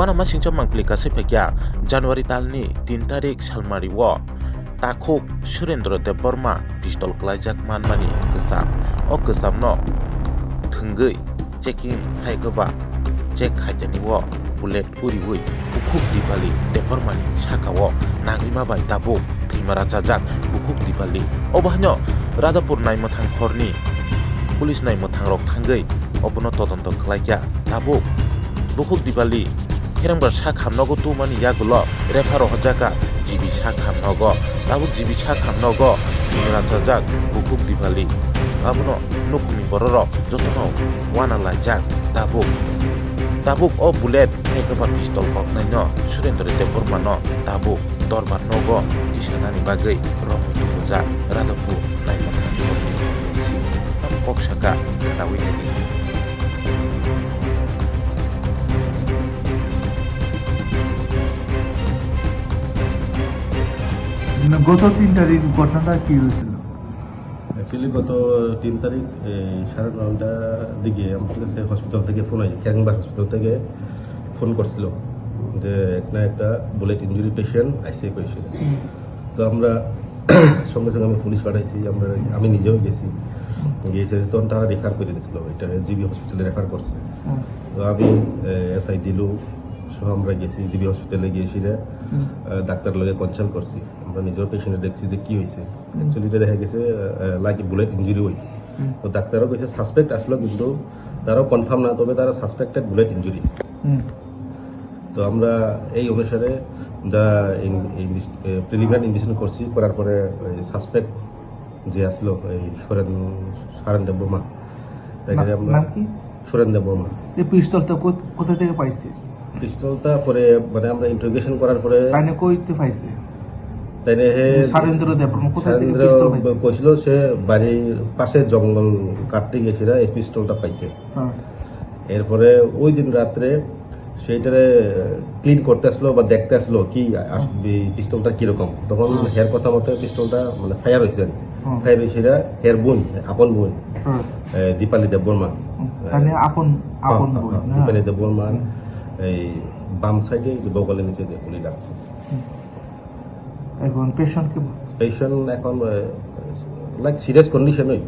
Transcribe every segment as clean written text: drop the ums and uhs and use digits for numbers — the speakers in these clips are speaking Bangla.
wana masing chom mangpli kasai phekya January talni 3 tarik salmari wo Takhuk Surendra Debborma pistol klaijak manmani kesam o kesamno thunggui checking haigaba check haijani wo bullet uriwi bukhuk dibali Debbormani sakao nagima bai tabuk thimara jajak bukhuk dibali obahno Radapur naimthang khorni police naimthang rok thanggui obono todonto khlaikya tabuk bukhuk dibali Kerangbar sakhamnogo tumani yagulo refaro hojaka jibi sakhamnogo tabuk jibi sakhamnogo thimara jajak bukhuk dibali abono nukumi bororok jotono wana laijak tabuk o bullet haigaba pistol koknaino Surendra Debbormano tabuk dorbar nogo tisanani bagui romui tubujak Radapur naimthang khorni si koksaka kanawi nedi গত 3 তারিখ ঘটনাটা কি হয়েছিল? অ্যাকচুয়ালি গত 3 তারিখ 9:30টার দিকে আমাদের কাছে হসপিটাল থেকে ফোন হয়, ক্যাংবার হসপিটাল থেকে ফোন করছিল যে একটা bullet injury patient ICU patient. তো আমরা সঙ্গে সঙ্গে আমি পুলিশ পাঠাইছি, আমি নিজেও গেছি, তখন তারা রেফার করে দিয়েছিল, এটা জিবি হসপিটালে রেফার করছে। তো আমি এসআই দিলু সহ আমরা গেছি জিবি হসপিটালে, গিয়েছি ডাক্তার লগে কনসাল্ট করছি, আমরা নিজেও পেশেন্টে দেখছি যে কি হয়েছে। অ্যাকচুয়ালি এটা দেখা গেছে লাইক বুলেট ইঞ্জুরি হই। তো ডাক্তারও কইছে সাসপেক্ট আসলো, কিন্তু তারাও কনফার্ম না, তবে তারা সাসপেক্টেড বুলেট ইঞ্জুরি। তো আমরা এই অনুসারে যা প্রিলিমিনারি ইনভেস্টিগেশন করছি, করার পরে সাসপেক্ট যে আসলো এই সুরেন দেববর্মা, তাকে আমরা সুরেন দেববর্মা। এই পিস্তলটা কোথা থেকে পাইছে? পিস্তলটা পরে মানে আমরা ইন্টারোগেশন করার পরে তাইনে কইতে পাইছে, তাইনে সুরেন্দ্র দেববর্মা কোথা থেকে পিস্তল পাইছে? কইছিল সে বাড়ির পাশে জঙ্গল কাটতে গেছিল, এই পিস্তলটা পাইছে। এরপরে ওই দিন রাত্রে সেইটারে ক্লিন করতে আসলো বা দেখতে আসলো কি পিস্তলটা কিরকম, তখন হের কথা মতো পিস্তলটা মানে ফায়ার হয়েছে, হের বোন, আপন বোন দীপালি দেববর্মা, দীপালি দেববর্মার এই বাম সাইডে বগলের নিচে গুলি লাগছে। এখন পেশেন্ট এখন লাইক সিরিয়াস কন্ডিশনই,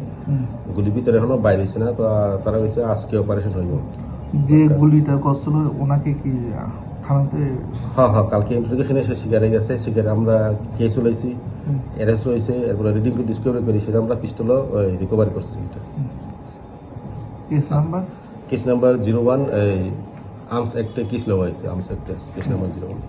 গুলি ভিতরে এখনো বাইরে হয়েছে না, তো তারা হয়েছে আজকে অপারেশন হইব। যে গুলিটা করছিল ওনাকে কি থানাতে? হ্যাঁ, কালকে ইন্টারোগেশনে এসে স্বীকারে গেছে, স্বীকারে আমরা কেস হয়েছি, অ্যারেস্ট হয়েছে, এরপরে রিডিং টু ডিসকভারি করি, সেটা আমরা পিস্তলও রিকভারি করছি। কেস নাম্বার 01 আর্মস অ্যাক্টে কেস নেওয়া হয়েছে, আর্মস অ্যাক্টে কেস নাম্বার 01।